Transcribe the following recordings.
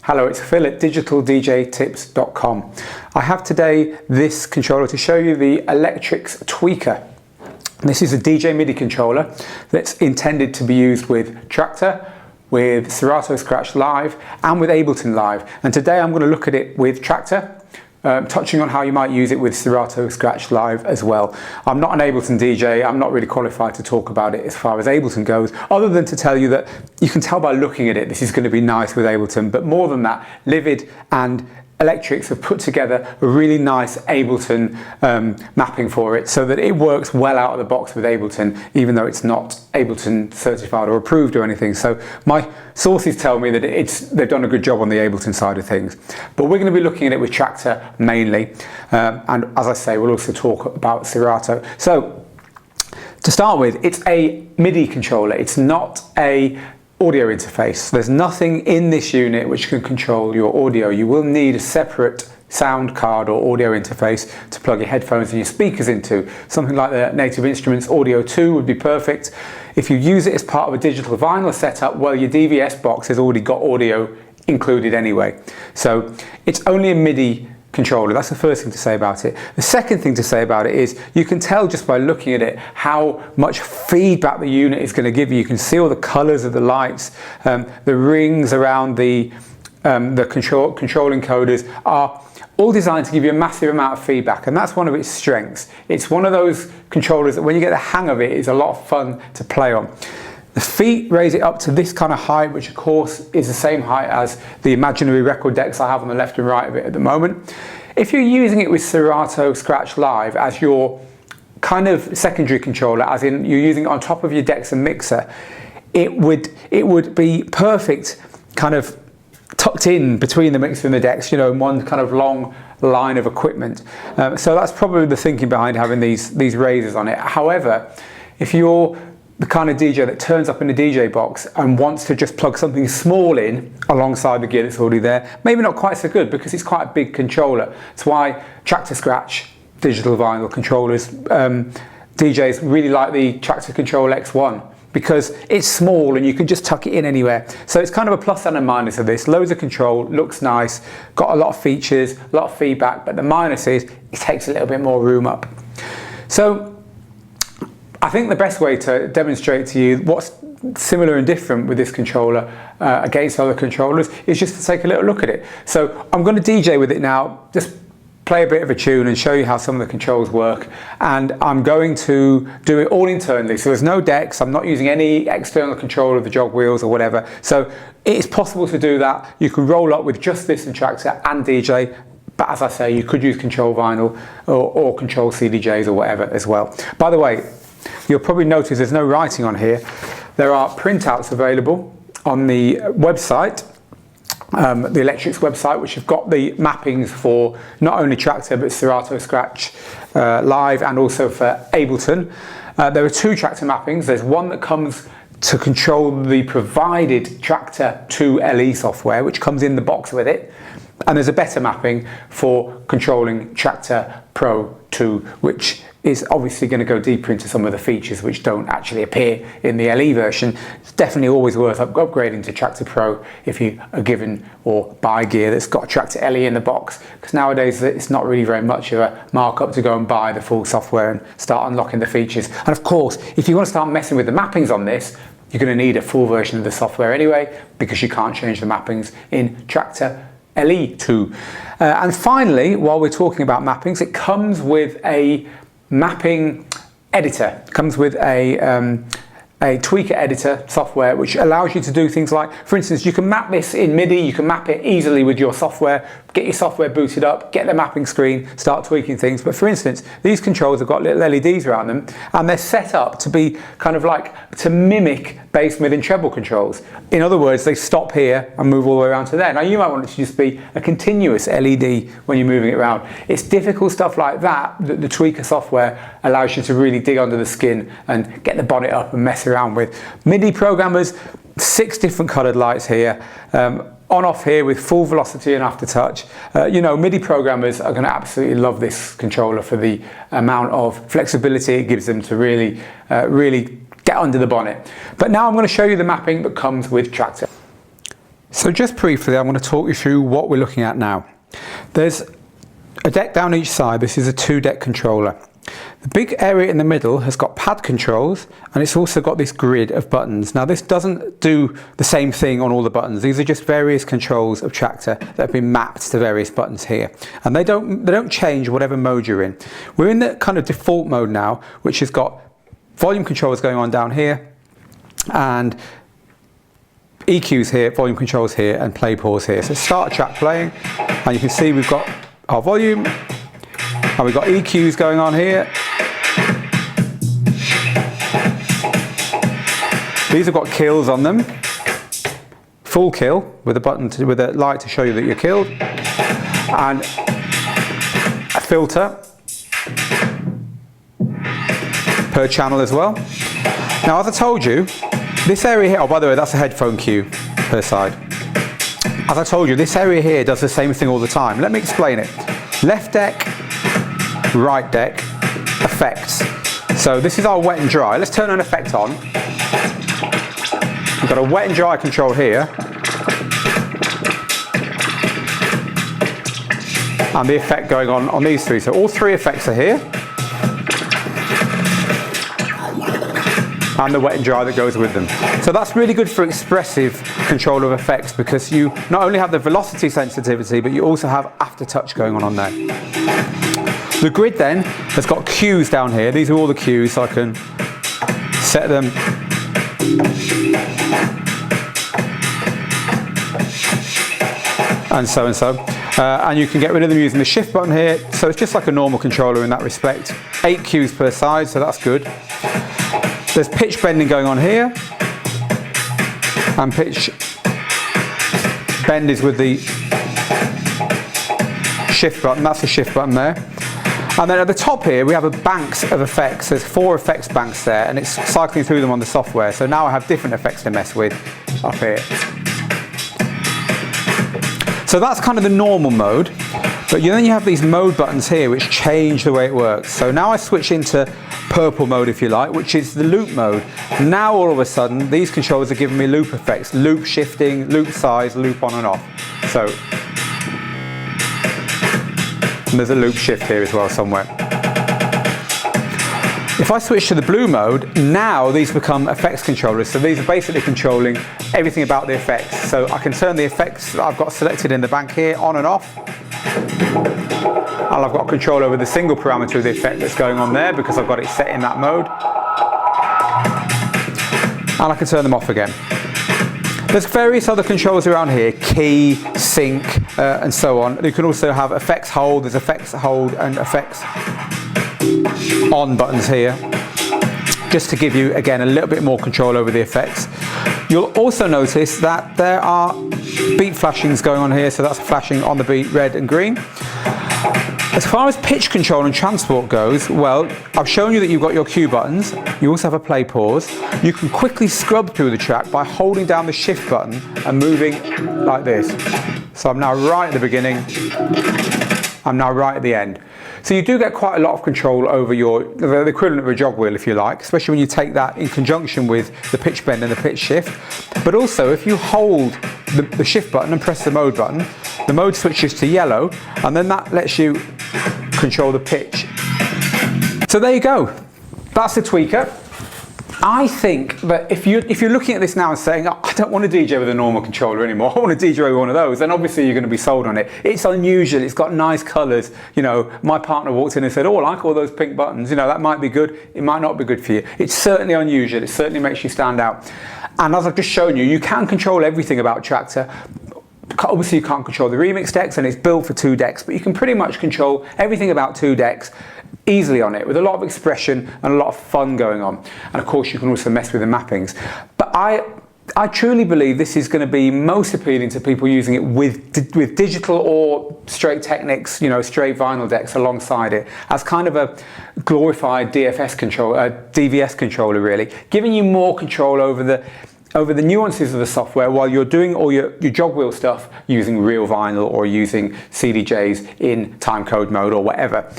Hello, it's Phil at digitaldjtips.com. I have today this controller to show you the Electrix Tweaker. This is a DJ MIDI controller that's intended to be used with Traktor, with Serato Scratch Live and with Ableton Live. And today I'm going to look at it with Traktor, touching on how you might use it with Serato Scratch Live as well. I'm not an Ableton DJ, I'm not really qualified to talk about it as far as Ableton goes, other than to tell you that you can tell by looking at it this is going to be nice with Ableton, but more than that, Livid and Electrix have put together a really nice Ableton mapping for it so that it works well out of the box with Ableton, even though it's not Ableton certified or approved or anything. So my sources tell me that they've done a good job on the Ableton side of things. But we're going to be looking at it with Traktor mainly, and as I say, we'll also talk about Serato. So to start with, it's a MIDI controller. It's not a audio interface. There's nothing in this unit which can control your audio. You will need a separate sound card or audio interface to plug your headphones and your speakers into. Something like the Native Instruments Audio 2 would be perfect. If you use it as part of a digital vinyl setup, well, your DVS box has already got audio included anyway. So it's only a MIDI controller. That's the first thing to say about it. The second thing to say about it is you can tell just by looking at it how much feedback the unit is going to give you. You can see all the colors of the lights, the rings around the control encoders are all designed to give you a massive amount of feedback, and that's one of its strengths. It's one of those controllers that when you get the hang of it, is a lot of fun to play on. The feet raise it up to this kind of height, which of course is the same height as the imaginary record decks I have on the left and right of it at the moment. If you're using it with Serato Scratch Live as your kind of secondary controller, as in you're using it on top of your decks and mixer, it would be perfect kind of tucked in between the mixer and the decks, you know, in one kind of long line of equipment. So that's probably the thinking behind having these raisers on it. However, if you're the kind of DJ that turns up in a DJ box and wants to just plug something small in alongside the gear that's already there, maybe not quite so good because it's quite a big controller. That's why Traktor Scratch digital vinyl controllers, DJs really like the Traktor Control X1 because it's small and you can just tuck it in anywhere. So it's kind of a plus and a minus of this. Loads of control, looks nice, got a lot of features, a lot of feedback, but the minus is it takes a little bit more room up. So I think the best way to demonstrate to you what's similar and different with this controller against other controllers is just to take a little look at it. So I'm going to DJ with it now, just play a bit of a tune and show you how some of the controls work, and I'm going to do it all internally. So there's no decks, I'm not using any external control of the jog wheels or whatever. So it's possible to do that. You can roll up with just this and Traktor and DJ. But as I say, you could use control vinyl or control CDJs or whatever as well. By the way, you'll probably notice there's no writing on here. There are printouts available on the website, the Electrix website, which have got the mappings for not only Traktor but Serato Scratch Live and also for Ableton. There are two Traktor mappings. There's one that comes to control the provided Traktor 2 LE software, which comes in the box with it. And there's a better mapping for controlling Traktor Pro 2, which is obviously going to go deeper into some of the features which don't actually appear in the LE version. It's definitely always worth upgrading to Traktor Pro if you are given or buy gear that's got Traktor LE in the box, because nowadays it's not really very much of a markup to go and buy the full software and start unlocking the features. And of course, if you want to start messing with the mappings on this, you're going to need a full version of the software anyway, because you can't change the mappings in Traktor LE2. And finally, while we're talking about mappings, it comes with a mapping editor. It comes with a tweaker editor software which allows you to do things like, for instance, you can map this in MIDI, you can map it easily with your software, get your software booted up, get the mapping screen, start tweaking things. But for instance, these controls have got little LEDs around them and they're set up to be kind of like to mimic bass, mid and treble controls. In other words, they stop here and move all the way around to there. Now you might want it to just be a continuous LED when you're moving it around. It's difficult stuff like that that the tweaker software allows you to really dig under the skin and get the bonnet up and mess around with. MIDI programmers, 6 different colored lights here, on off here with full velocity and aftertouch. You know, MIDI programmers are going to absolutely love this controller for the amount of flexibility it gives them to really get under the bonnet. But now I'm going to show you the mapping that comes with Traktor. So just briefly, I'm going to talk you through what we're looking at now. There's a deck down each side. This is a 2-deck controller. The big area in the middle has got pad controls, and it's also got this grid of buttons. Now this doesn't do the same thing on all the buttons. These are just various controls of Traktor that have been mapped to various buttons here, and they don't change whatever mode you're in. We're in the kind of default mode now, which has got volume controls going on down here, and EQs here, volume controls here, and play pause here. So start track playing, and you can see we've got our volume, and we've got EQs going on here. These have got kills on them. Full kill with a button with a light to show you that you're killed, and a filter per channel as well. Now, as I told you, this area here, oh by the way, that's a headphone cue per side. As I told you, this area here does the same thing all the time. Let me explain it. Left deck, right deck, effects. So this is our wet and dry. Let's turn an effect on. We've got a wet and dry control here, and the effect going on these three. So all three effects are here, and the wet and dry that goes with them. So that's really good for expressive control of effects, because you not only have the velocity sensitivity, but you also have aftertouch going on there. The grid then has got cues down here. These are all the cues, so I can set them and so. And you can get rid of them using the shift button here. So it's just like a normal controller in that respect. 8 cues per side, so that's good. There's pitch bending going on here, and pitch bend is with the shift button. That's the shift button there. And then at the top here we have a banks of effects. There's 4 effects banks there, and it's cycling through them on the software. So now I have different effects to mess with up here. So that's kind of the normal mode, but then you have these mode buttons here which change the way it works. So now I switch into purple mode, if you like, which is the loop mode. Now all of a sudden these controllers are giving me loop effects, loop shifting, loop size, loop on and off. So and there's a loop shift here as well somewhere. If I switch to the blue mode, now these become effects controllers. So these are basically controlling everything about the effects. So I can turn the effects that I've got selected in the bank here on and off. And I've got control over the single parameter of the effect that's going on there, because I've got it set in that mode. And I can turn them off again. There's various other controls around here, key, sync, and so on. You can also have effects hold, there's effects hold and effects on buttons here, just to give you, again, a little bit more control over the effects. You'll also notice that there are beat flashings going on here, so that's flashing on the beat, red and green. As far as pitch control and transport goes, well, I've shown you that you've got your cue buttons. You also have a play pause. You can quickly scrub through the track by holding down the shift button and moving like this. So I'm now right at the beginning, I'm now right at the end. So you do get quite a lot of control over the equivalent of a jog wheel, if you like, especially when you take that in conjunction with the pitch bend and the pitch shift. But also, if you hold the shift button and press the mode button, the mode switches to yellow, and then that lets you control the pitch. So there you go. That's the tweaker. I think that if you're looking at this now and saying, oh, I don't want to DJ with a normal controller anymore, I want to DJ with one of those, then obviously you're going to be sold on it. It's unusual, it's got nice colours. You know, my partner walked in and said, oh, I like all those pink buttons. You know, that might be good, it might not be good for you. It's certainly unusual, it certainly makes you stand out. And as I've just shown you, you can control everything about Traktor. Obviously you can't control the remix decks, and it's built for 2 decks, but you can pretty much control everything about 2 decks easily on it, with a lot of expression and a lot of fun going on. And of course you can also mess with the mappings. But I truly believe this is going to be most appealing to people using it with digital or straight Technics, you know, straight vinyl decks alongside it, as kind of a glorified DVS controller, really, giving you more control over the nuances of the software while you're doing all your jog wheel stuff using real vinyl or using CDJs in timecode mode or whatever.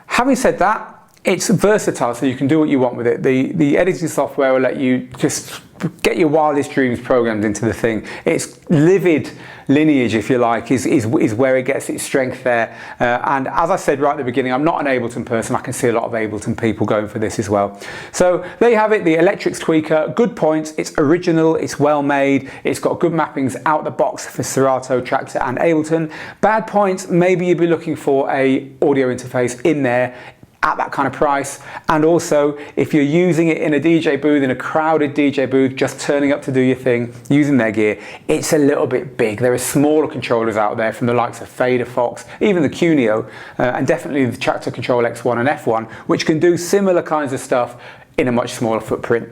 Having said that, It's versatile, so you can do what you want with it. The editing software will let you just get your wildest dreams programmed into the thing. Its livid lineage, if you like, is where it gets its strength there. And as I said right at the beginning, I'm not an Ableton person. I can see a lot of Ableton people going for this as well. So there you have it, the Electrix Tweaker. Good points. It's original. It's well made. It's got good mappings out the box for Serato, Traktor and Ableton. Bad points, maybe you'd be looking for a audio interface in there at that kind of price. And also, if you're using it in a DJ booth, in a crowded DJ booth, just turning up to do your thing, using their gear, it's a little bit big. There are smaller controllers out there from the likes of Fader Fox, even the Cuneo, and definitely the Traktor Control X1 and F1, which can do similar kinds of stuff in a much smaller footprint.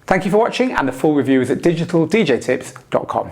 Thank you for watching, and the full review is at digitaldjtips.com.